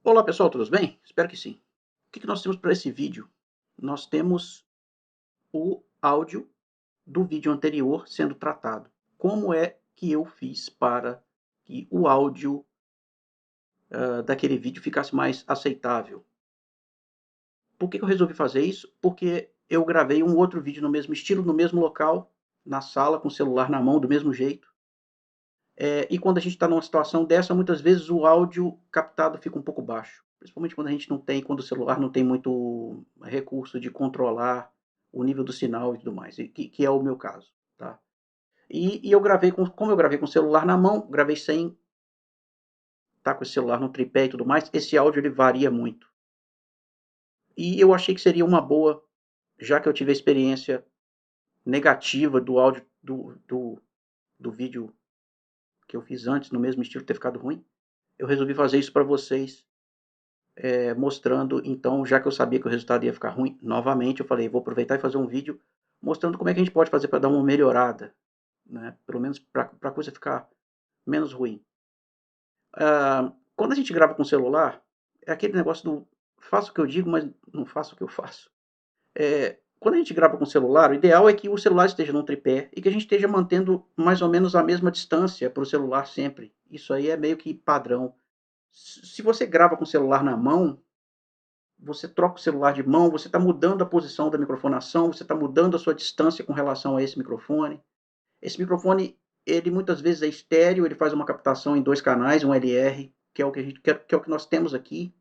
Olá pessoal, tudo bem? Espero que sim. O que nós temos para esse vídeo? Nós temos o áudio do vídeo anterior sendo tratado. Como é que eu fiz para que o áudio daquele vídeo ficasse mais aceitável? Por que eu resolvi fazer isso? Porque eu gravei um outro vídeo no mesmo estilo, no mesmo local, na sala, com o celular na mão, do mesmo jeito. E quando a gente está numa situação dessa, muitas vezes o áudio captado fica um pouco baixo. Principalmente quando a gente não tem, quando o celular não tem muito recurso de controlar o nível do sinal e tudo mais, que é o meu caso, tá? E eu gravei como eu gravei com o celular na mão, gravei sem estar com o celular no tripé e tudo mais, esse áudio ele varia muito. E eu achei que seria uma boa, já que eu tive a experiência negativa do áudio do vídeo que eu fiz antes, no mesmo estilo, ter ficado ruim, eu resolvi fazer isso para vocês. Mostrando, então, já que eu sabia que o resultado ia ficar ruim, novamente eu falei, vou aproveitar e fazer um vídeo mostrando como é que a gente pode fazer para dar uma melhorada, né? Pelo menos para a coisa ficar menos ruim. Quando a gente grava com o celular, é aquele negócio do faço o que eu digo, mas não faço o que eu faço. Quando a gente grava com o celular, o ideal é que o celular esteja num tripé e que a gente esteja mantendo mais ou menos a mesma distância para o celular sempre. Isso aí é meio que padrão. Se você grava com o celular na mão, você troca o celular de mão, você está mudando a posição da microfonação, você está mudando a sua distância com relação a esse microfone. Esse microfone, ele muitas vezes é estéreo, ele faz uma captação em 2 canais, um LR, que é o que, que é o que nós temos aqui.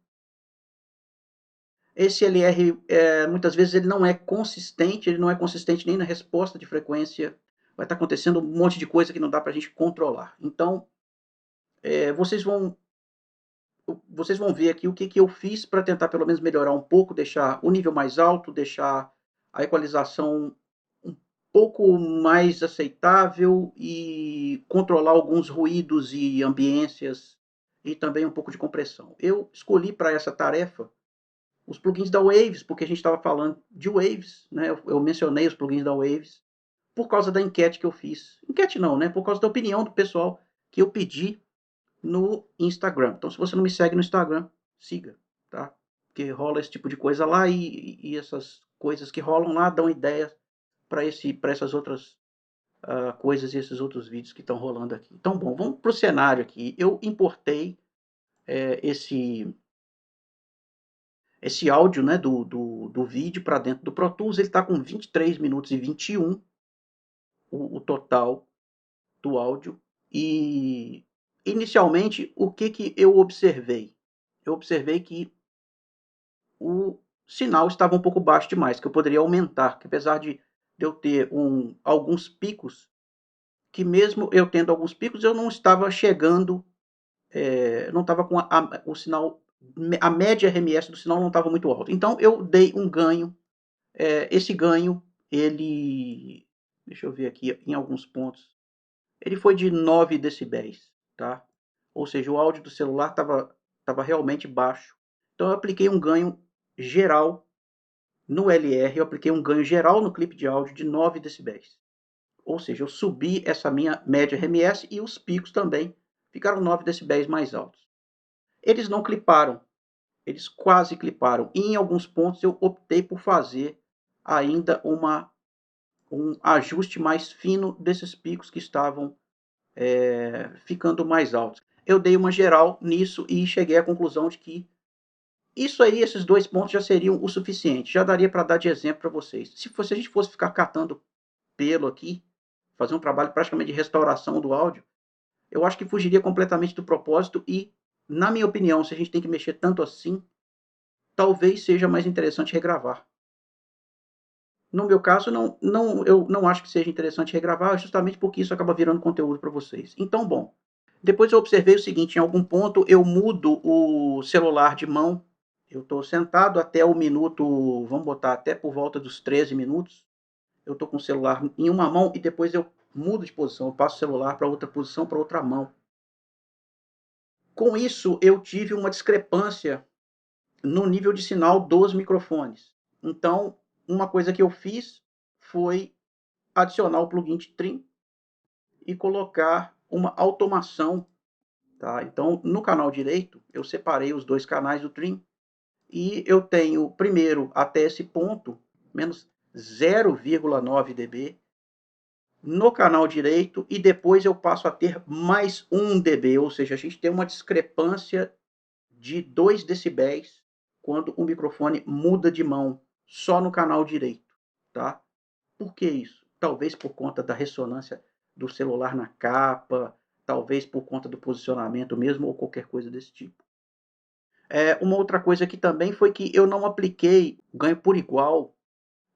Esse LR, muitas vezes, ele não é consistente, ele não é consistente nem na resposta de frequência. Vai estar acontecendo um monte de coisa que não dá para a gente controlar. Então, é, vocês vão vocês vão ver aqui o que eu fiz para tentar pelo menos melhorar um pouco, deixar o nível mais alto, deixar a equalização um pouco mais aceitável e controlar alguns ruídos e ambiências e também um pouco de compressão. Eu escolhi para essa tarefa os plugins da Waves, porque a gente estava falando de Waves, né? Eu mencionei os plugins da Waves por causa da enquete que eu fiz. Enquete não, né? Por causa da opinião do pessoal que eu pedi no Instagram. Então, se você não me segue no Instagram, siga, tá? Porque rola esse tipo de coisa lá e essas coisas que rolam lá dão ideias para essas outras coisas e esses outros vídeos que estão rolando aqui. Então, bom, vamos para o cenário aqui. Eu importei é, esse esse áudio, né, do vídeo para dentro do Pro Tools. Ele está com 23 minutos e 21 o total do áudio. E inicialmente, o que eu observei? Eu observei que o sinal estava um pouco baixo demais, que eu poderia aumentar, que apesar de eu ter alguns picos, que mesmo eu tendo alguns picos, eu não estava chegando, não estava com o sinal, a média RMS do sinal não estava muito alta. Então eu dei um ganho, esse ganho, ele, deixa eu ver aqui em alguns pontos, ele foi de 9 decibéis, tá? Ou seja, o áudio do celular estava realmente baixo. Então eu apliquei um ganho geral no LR, eu apliquei um ganho geral no clipe de áudio de 9 decibéis. Ou seja, eu subi essa minha média RMS e os picos também ficaram 9 decibéis mais altos. Eles não cliparam, eles quase cliparam. E em alguns pontos eu optei por fazer ainda um ajuste mais fino desses picos que estavam ficando mais altos. Eu dei uma geral nisso e cheguei à conclusão de que isso aí, esses 2 pontos já seriam o suficiente. Já daria para dar de exemplo para vocês. Se a gente fosse ficar catando pelo aqui, fazer um trabalho praticamente de restauração do áudio, eu acho que fugiria completamente do propósito e, na minha opinião, se a gente tem que mexer tanto assim, talvez seja mais interessante regravar. No meu caso, eu não acho que seja interessante regravar, justamente porque isso acaba virando conteúdo para vocês. Então, bom, depois eu observei o seguinte, em algum ponto eu mudo o celular de mão, eu estou sentado até o minuto, vamos botar até por volta dos 13 minutos, eu estou com o celular em uma mão e depois eu mudo de posição, eu passo o celular para outra posição, para outra mão. Com isso, eu tive uma discrepância no nível de sinal dos microfones. Então, uma coisa que eu fiz foi adicionar o plugin de trim e colocar uma automação tá? Então, no canal direito, eu separei os dois canais do trim e eu tenho, primeiro, até esse ponto, menos 0,9 dB no canal direito e depois eu passo a ter mais 1 dB, ou seja, a gente tem uma discrepância de 2 decibéis quando o microfone muda de mão só no canal direito, tá? Por que isso? Talvez por conta da ressonância do celular na capa, talvez por conta do posicionamento mesmo ou qualquer coisa desse tipo. Uma outra coisa aqui também foi que eu não apliquei ganho por igual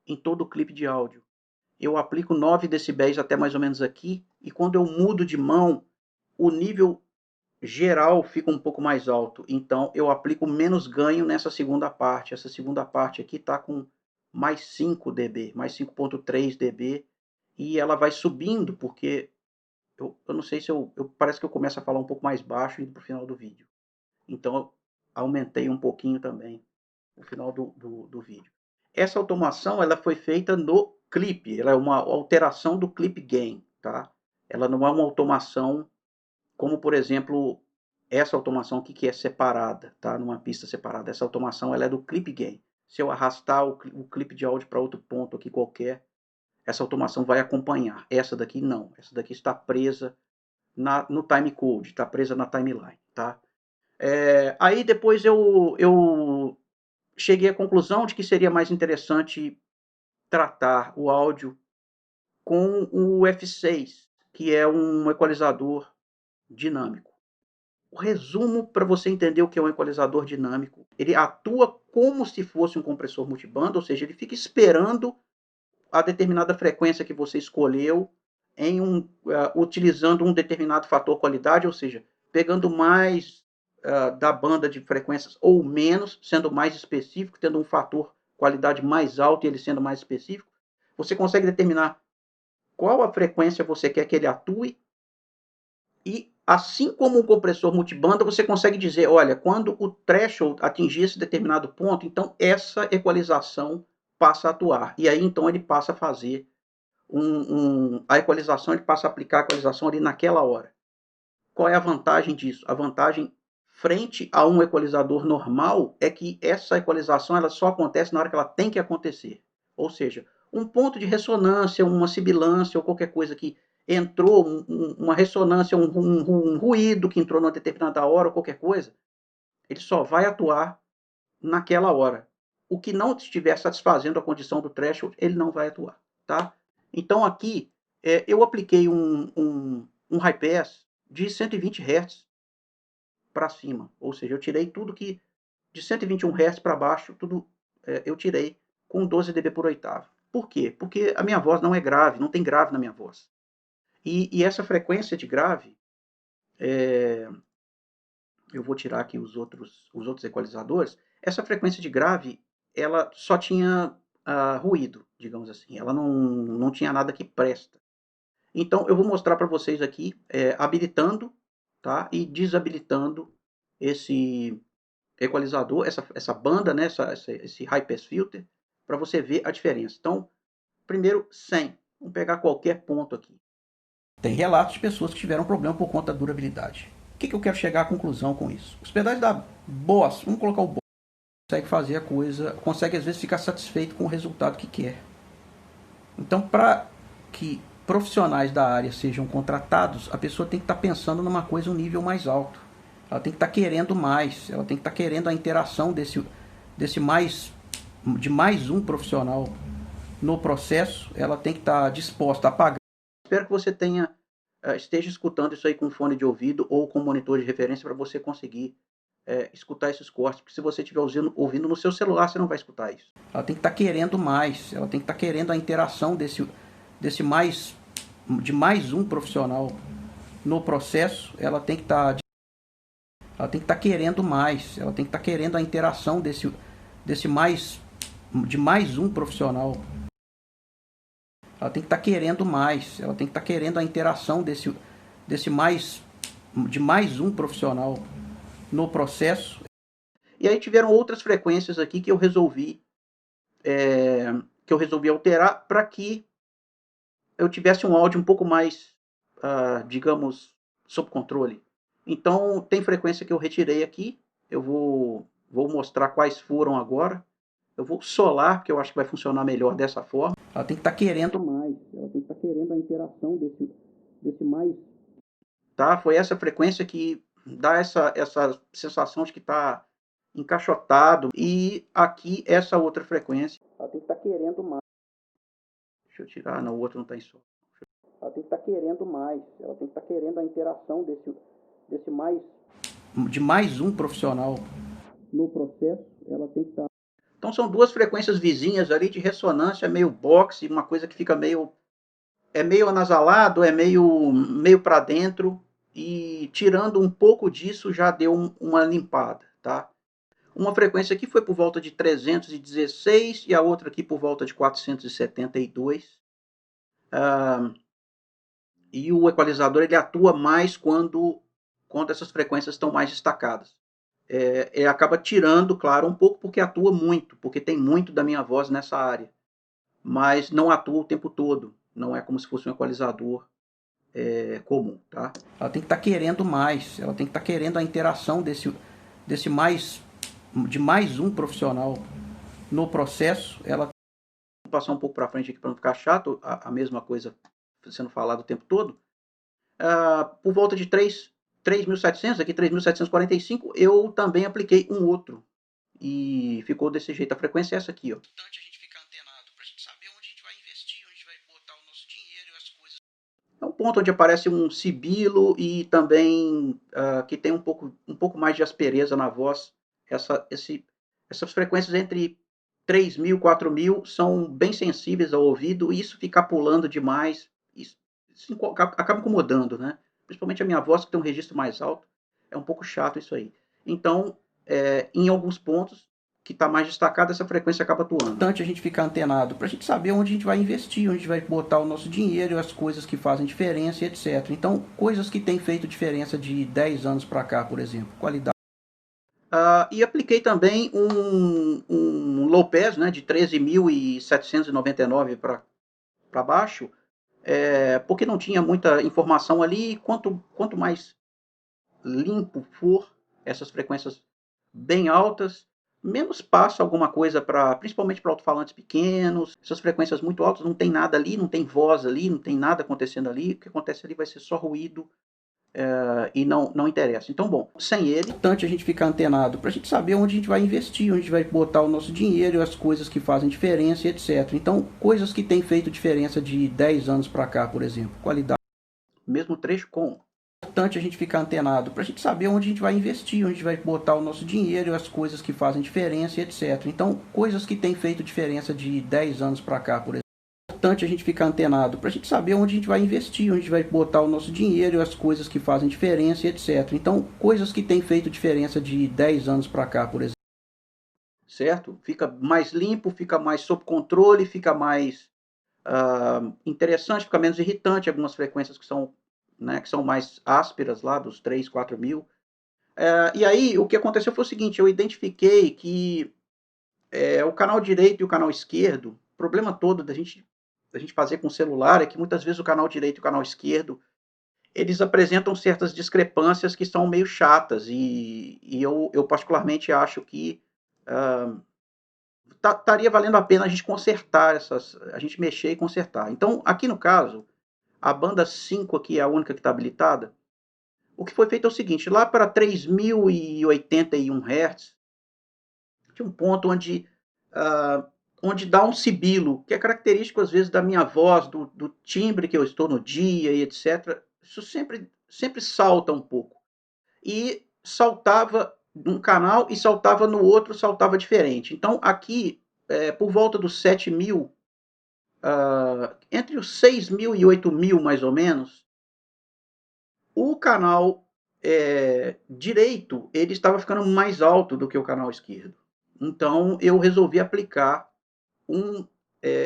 em todo o clipe de áudio. Eu aplico 9 decibéis até mais ou menos aqui, e quando eu mudo de mão, o nível geral fica um pouco mais alto. Então eu aplico menos ganho nessa segunda parte. Essa segunda parte aqui está com mais 5 dB, mais 5,3 dB, e ela vai subindo, porque eu não sei se parece que eu começo a falar um pouco mais baixo indo para o final do vídeo. Então eu aumentei um pouquinho também no final do vídeo. Essa automação ela foi feita no clipe, ela é uma alteração do clip gain, tá? Ela não é uma automação como, por exemplo, essa automação aqui que é separada, tá? Numa pista separada. Essa automação ela é do clip gain. Se eu arrastar o clipe de áudio para outro ponto aqui qualquer, essa automação vai acompanhar. Essa daqui não. Essa daqui está presa no timecode, está presa na timeline, tá? Aí depois eu cheguei à conclusão de que seria mais interessante tratar o áudio com o F6, que é um equalizador dinâmico. O resumo para você entender o que é um equalizador dinâmico, ele atua como se fosse um compressor multibanda, ou seja, ele fica esperando a determinada frequência que você escolheu utilizando um determinado fator qualidade, ou seja, pegando mais da banda de frequências ou menos, sendo mais específico, tendo um fator qualidade mais alto e ele sendo mais específico. Você consegue determinar qual a frequência você quer que ele atue e, assim como um compressor multibanda, você consegue dizer, olha, quando o threshold atingir esse determinado ponto, então essa equalização passa a atuar. E aí, então, ele passa a fazer a equalização, ele passa a aplicar a equalização ali naquela hora. Qual é a vantagem disso? A vantagem frente a um equalizador normal é que essa equalização ela só acontece na hora que ela tem que acontecer. Ou seja, um ponto de ressonância, uma sibilância ou qualquer coisa que entrou, uma ressonância, um ruído que entrou numa determinada hora ou qualquer coisa, ele só vai atuar naquela hora. O que não estiver satisfazendo a condição do threshold, ele não vai atuar, tá? Então aqui eu apliquei um high pass de 120 Hz para cima, ou seja, eu tirei tudo que de 121 Hz para baixo, tudo eu tirei com 12 dB por oitava. Por quê? Porque a minha voz não é grave, não tem grave na minha voz. E essa frequência de grave, eu vou tirar aqui os outros equalizadores, essa frequência de grave, ela só tinha ruído, digamos assim, ela não tinha nada que presta. Então eu vou mostrar para vocês aqui, habilitando, tá, e desabilitando esse equalizador, essa banda, né, esse high pass filter, para você ver a diferença. Então, primeiro 100, vamos pegar qualquer ponto aqui. Tem relatos de pessoas que tiveram problema por conta da durabilidade. O que eu quero chegar à conclusão com isso? Os pedais da Boss, vamos colocar o Boss, consegue fazer a coisa, consegue às vezes ficar satisfeito com o resultado que quer. Então, para que profissionais da área sejam contratados, a pessoa tem que estar pensando numa coisa um nível mais alto. Ela tem que estar querendo mais, ela tem que estar querendo a interação de mais um profissional no processo, ela tem que estar disposta a pagar. Espero que você esteja escutando isso aí com fone de ouvido ou com monitor de referência para você conseguir escutar esses cortes, porque se você estiver ouvindo no seu celular, você não vai escutar isso. Ela tem que estar querendo mais, ela tem que estar querendo a interação de mais um profissional no processo, ela tem que estar querendo mais, ela tem que estar querendo a interação de mais um profissional. Ela tem que estar querendo mais, ela tem que estar querendo a interação de mais um profissional no processo. E aí tiveram outras frequências aqui que eu resolvi alterar para que eu tivesse um áudio um pouco mais, digamos, sob controle. Então, tem frequência que eu retirei aqui. Eu vou mostrar quais foram agora. Eu vou solar, porque eu acho que vai funcionar melhor dessa forma. Ela tem que estar querendo mais. Ela tem que estar querendo a interação desse mais. Tá? Foi essa frequência que dá essa sensação de que está encaixotado. E aqui, essa outra frequência. Ela tem que estar querendo mais. Deixa eu tirar. Não, o outro não está em sol. Ela tem que estar querendo mais. Ela tem que estar querendo a interação desse mais. De mais um profissional no processo, ela tem que estar. Então são duas frequências vizinhas ali de ressonância, meio boxe, uma coisa que fica meio. É meio anasalado, é meio para dentro. E tirando um pouco disso já deu uma limpada, tá? Uma frequência aqui foi por volta de 316 e a outra aqui por volta de 472. E o equalizador ele atua mais quando essas frequências estão mais destacadas. Acaba tirando, claro, um pouco porque atua muito, porque tem muito da minha voz nessa área, mas não atua o tempo todo, não é como se fosse um equalizador comum, tá? Ela tem que estar querendo mais, ela tem que estar querendo a interação de mais um profissional no processo. Ela vou passar um pouco para frente aqui para não ficar chato, a mesma coisa sendo falada o tempo todo. Por volta de 3.700, aqui 3.745, eu também apliquei um outro. E ficou desse jeito. A frequência é essa aqui, ó. É importante a gente ficar antenado para a gente saber onde a gente vai investir, onde a gente vai botar o nosso dinheiro e as coisas. É um ponto onde aparece um sibilo e também que tem um pouco mais de aspereza na voz. Essas frequências entre 3.000 e 4.000 são bem sensíveis ao ouvido e isso ficar pulando demais, isso acaba incomodando, né? Principalmente a minha voz, que tem um registro mais alto, é um pouco chato isso aí. Então, em alguns pontos que está mais destacado, essa frequência acaba atuando. É importante a gente ficar antenado para a gente saber onde a gente vai investir, onde a gente vai botar o nosso dinheiro, as coisas que fazem diferença, etc. Então, coisas que têm feito diferença de 10 anos para cá, por exemplo, qualidade. E apliquei também um low pass, né, de 13.799 para baixo, porque não tinha muita informação ali. Quanto mais limpo for essas frequências bem altas, menos passa alguma coisa principalmente para alto-falantes pequenos. Essas frequências muito altas não tem nada ali, não tem voz ali, não tem nada acontecendo ali. O que acontece ali vai ser só ruído. E não interessa. Então, bom, sem ele, é importante a gente ficar antenado para a gente saber onde a gente vai investir, onde a gente vai botar o nosso dinheiro, as coisas que fazem diferença, etc. Então, coisas que têm feito diferença de 10 anos para cá, por exemplo, qualidade. Mesmo trecho com. É importante a gente ficar antenado para a gente saber onde a gente vai investir, onde a gente vai botar o nosso dinheiro, as coisas que fazem diferença, etc. Então, coisas que têm feito diferença de 10 anos para cá, por exemplo. É importante a gente ficar antenado para a gente saber onde a gente vai investir, onde a gente vai botar o nosso dinheiro, as coisas que fazem diferença, etc. Então, coisas que têm feito diferença de 10 anos para cá, por exemplo. Certo? Fica mais limpo, fica mais sob controle, fica mais interessante, fica menos irritante. Algumas frequências que são mais ásperas lá, dos 3, 4 mil. E aí, o que aconteceu foi o seguinte, eu identifiquei que o canal direito e o canal esquerdo, o problema todo da gente fazer com o celular é que muitas vezes o canal direito e o canal esquerdo, eles apresentam certas discrepâncias que são meio chatas, e eu particularmente acho que estaria valendo a pena a gente consertar a gente mexer e consertar. Então, aqui no caso, a banda 5 aqui é a única que está habilitada. O que foi feito é o seguinte, lá para 3.081 Hz, tinha um ponto onde dá um sibilo, que é característico às vezes da minha voz, do timbre que eu estou no dia e etc. Isso sempre salta um pouco. E saltava num canal e saltava no outro, saltava diferente. Então aqui, por volta dos 7.000, entre os 6.000 e 8.000 mais ou menos, o canal direito ele estava ficando mais alto do que o canal esquerdo. Então eu resolvi aplicar um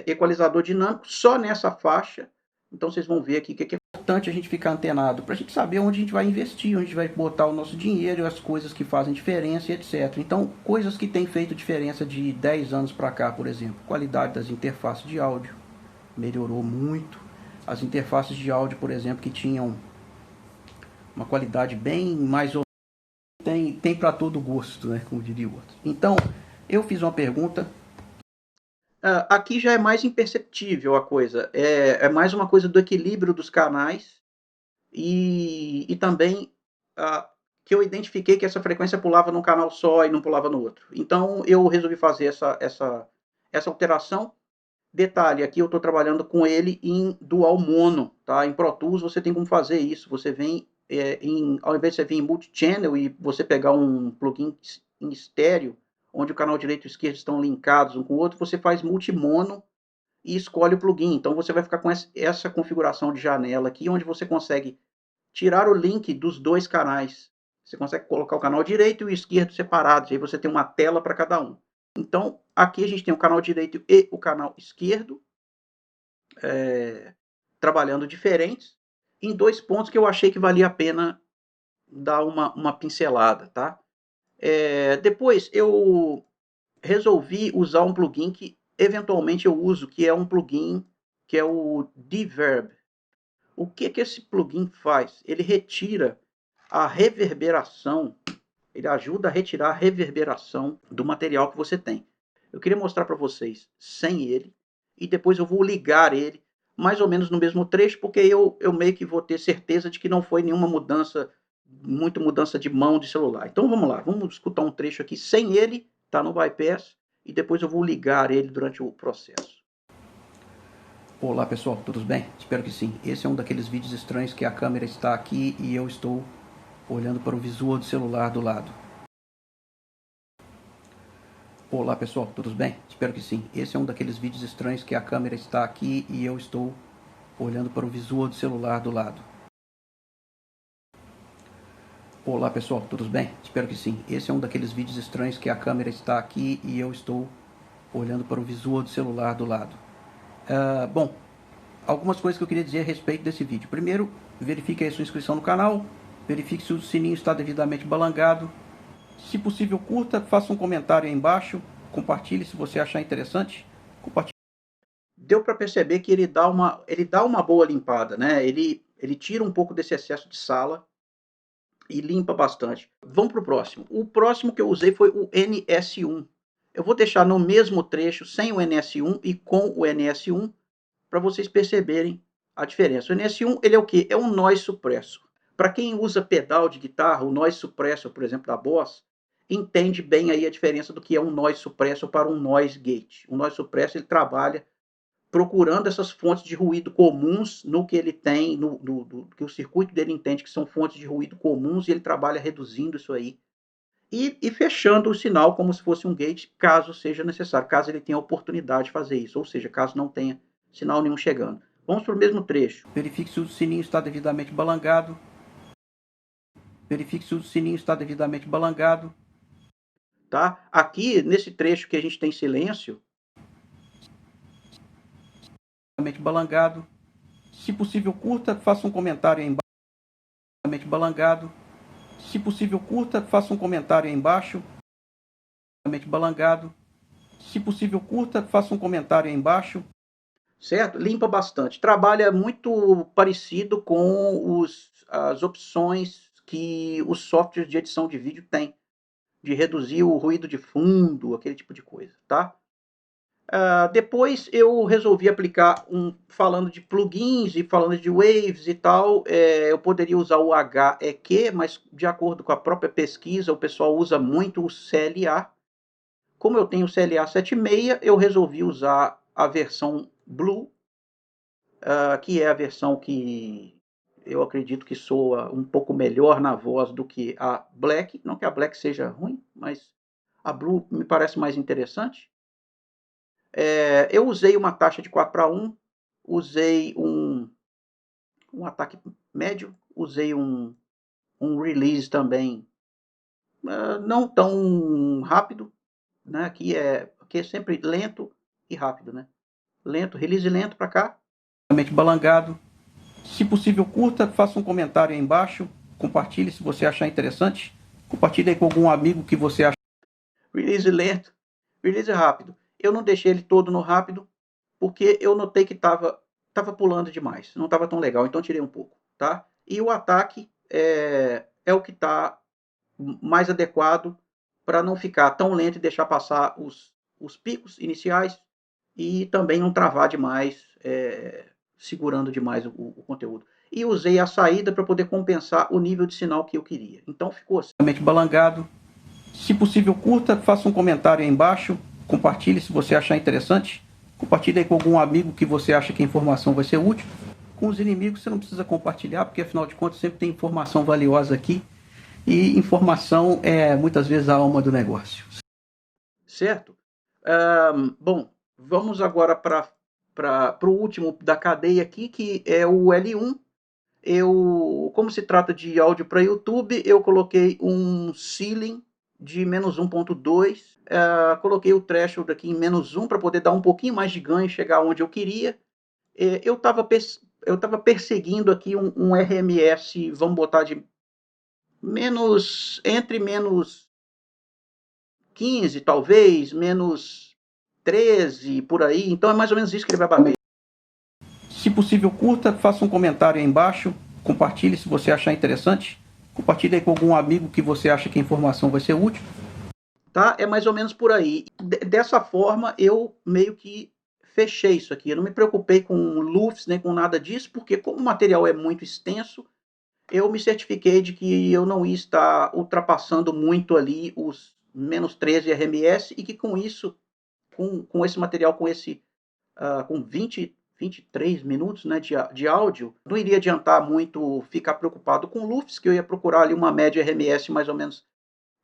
equalizador dinâmico só nessa faixa. Então vocês vão ver aqui que é importante a gente ficar antenado para a gente saber onde a gente vai investir, onde a gente vai botar o nosso dinheiro, as coisas que fazem diferença, etc. Então, coisas que têm feito diferença de 10 anos para cá, por exemplo, qualidade das interfaces de áudio melhorou muito. As interfaces de áudio, por exemplo, que tinham uma qualidade bem mais ou menos, tem para todo gosto, né, como diria o outro. Então, eu fiz uma pergunta. Aqui já é mais imperceptível a coisa, é mais uma coisa do equilíbrio dos canais e também que eu identifiquei que essa frequência pulava num canal só e não pulava no outro. Então eu resolvi fazer essa alteração. Detalhe, aqui eu estou trabalhando com ele em dual mono, tá? Em Pro Tools você tem como fazer isso, você vem ao invés de você vir em multi-channel e você pegar um plugin em estéreo, onde o canal direito e esquerdo estão linkados um com o outro, você faz multi-mono e escolhe o plugin. Então você vai ficar com essa configuração de janela aqui, onde você consegue tirar o link dos dois canais. Você consegue colocar o canal direito e o esquerdo separados, aí você tem uma tela para cada um. Então, aqui a gente tem o canal direito e o canal esquerdo, trabalhando diferentes, em dois pontos que eu achei que valia a pena dar uma pincelada, tá? Depois eu resolvi usar um plugin que eventualmente eu uso, que é um plugin que é o Deverb. O que esse plugin faz? Ele retira a reverberação, ele ajuda a retirar a reverberação do material que você tem. Eu queria mostrar para vocês sem ele e depois eu vou ligar ele mais ou menos no mesmo trecho, porque eu meio que vou ter certeza de que não foi nenhuma mudança, muito mudança de mão de celular. Então vamos lá, vamos escutar um trecho aqui sem ele, tá no bypass, e depois eu vou ligar ele durante o processo. Olá pessoal, tudo bem? Espero que sim. Esse é um daqueles vídeos estranhos que a câmera está aqui e eu estou olhando para o visual do celular do lado. Olá pessoal, tudo bem? Espero que sim. Esse é um daqueles vídeos estranhos que a câmera está aqui e eu estou olhando para o visual do celular do lado. Olá pessoal, tudo bem? Espero que sim. Esse é um daqueles vídeos estranhos que a câmera está aqui e eu estou olhando para o visual do celular do lado. Bom, algumas coisas que eu queria dizer a respeito desse vídeo. Primeiro, verifique a sua inscrição no canal, verifique se o sininho está devidamente balangado. Se possível, curta, faça um comentário aí embaixo, compartilhe se você achar interessante. Compartilhe. Deu para perceber que ele dá uma boa limpada, né? Ele tira um pouco desse excesso de sala e limpa bastante. Vamos para o próximo. O próximo que eu usei foi o NS1. Eu vou deixar no mesmo trecho sem o NS1 e com o NS1 para vocês perceberem a diferença. O NS1 ele é o quê? É um noise suppressor. Para quem usa pedal de guitarra, o noise suppressor, por exemplo, da Boss, entende bem aí a diferença do que é um noise suppressor para um noise gate. O noise suppressor ele trabalha procurando essas fontes de ruído comuns no que ele tem, que o circuito dele entende que são fontes de ruído comuns e ele trabalha reduzindo isso aí e fechando o sinal como se fosse um gate, caso seja necessário, caso ele tenha a oportunidade de fazer isso, ou seja, caso não tenha sinal nenhum chegando. Vamos para o mesmo trecho. Verifique se o sininho está devidamente balangado. Verifique se o sininho está devidamente balangado. Tá? Aqui, nesse trecho que a gente tem silêncio, balangado. Se possível, curta, faça um comentário aí embaixo. Balangado. Se possível, curta, faça um comentário aí embaixo. Balangado. Se possível, curta, faça um comentário aí embaixo. Certo? Limpa bastante. Trabalha muito parecido com as opções que os softwares de edição de vídeo têm, de reduzir o ruído de fundo, aquele tipo de coisa, tá? Depois eu resolvi aplicar falando de plugins e falando de waves e tal, eu poderia usar o HEQ, mas de acordo com a própria pesquisa, o pessoal usa muito o CLA. Como eu tenho o CLA 7.6, eu resolvi usar a versão Blue, que é a versão que eu acredito que soa um pouco melhor na voz do que a Black. Não que a Black seja ruim, mas a Blue me parece mais interessante. Eu usei uma taxa de 4:1, usei um ataque médio, usei um release também não tão rápido, né? Aqui é sempre lento e rápido, né? Lento, release lento para cá. Balangado. Se possível, curta, faça um comentário aí embaixo, compartilhe se você achar interessante, compartilhe aí com algum amigo que você acha. Release lento, release rápido. Eu não deixei ele todo no rápido, porque eu notei que estava pulando demais, não estava tão legal, então tirei um pouco, tá? E o ataque é o que está mais adequado para não ficar tão lento e deixar passar os picos iniciais e também não travar demais, segurando demais o conteúdo. E usei a saída para poder compensar o nível de sinal que eu queria. Então ficou assim, realmente balangado. Se possível, curta, faça um comentário aí embaixo, compartilhe se você achar interessante, compartilhe aí com algum amigo que você acha que a informação vai ser útil. Com os inimigos você não precisa compartilhar, porque afinal de contas sempre tem informação valiosa aqui, e informação é muitas vezes a alma do negócio. Certo? Bom, vamos agora para o último da cadeia aqui, que é o L1. Como se trata de áudio para YouTube, eu coloquei um ceiling de -1.2, coloquei o threshold aqui em -1 para poder dar um pouquinho mais de ganho e chegar onde eu queria. Eu estava perseguindo aqui um RMS, vamos botar de entre menos 15, talvez, menos 13, por aí. Então é mais ou menos isso que ele vai bater. Se possível, curta, faça um comentário aí embaixo, compartilhe se você achar interessante, compartilhe aí com algum amigo que você acha que a informação vai ser útil. Tá? É mais ou menos por aí. Dessa forma, eu meio que fechei isso aqui. Eu não me preocupei com LUFS nem com nada disso, porque como o material é muito extenso, eu me certifiquei de que eu não ia estar ultrapassando muito ali os -13 RMS e que com isso, com esse material, com 23 minutos, né, de áudio, não iria adiantar muito ficar preocupado com LUFS, que eu ia procurar ali uma média RMS mais ou menos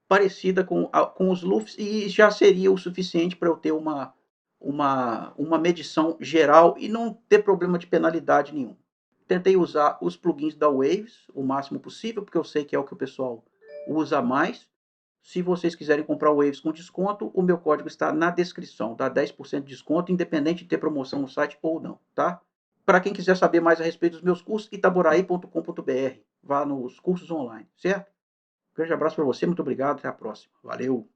parecida com os LUFS e já seria o suficiente para eu ter uma medição geral e não ter problema de penalidade nenhum. Tentei usar os plugins da Waves o máximo possível, porque eu sei que é o que o pessoal usa mais. Se vocês quiserem comprar o Waves com desconto, o meu código está na descrição, dá 10% de desconto, independente de ter promoção no site ou não, tá? Para quem quiser saber mais a respeito dos meus cursos, itaboraí.com.br, vá nos cursos online, certo? Um grande abraço para você, muito obrigado, até a próxima. Valeu!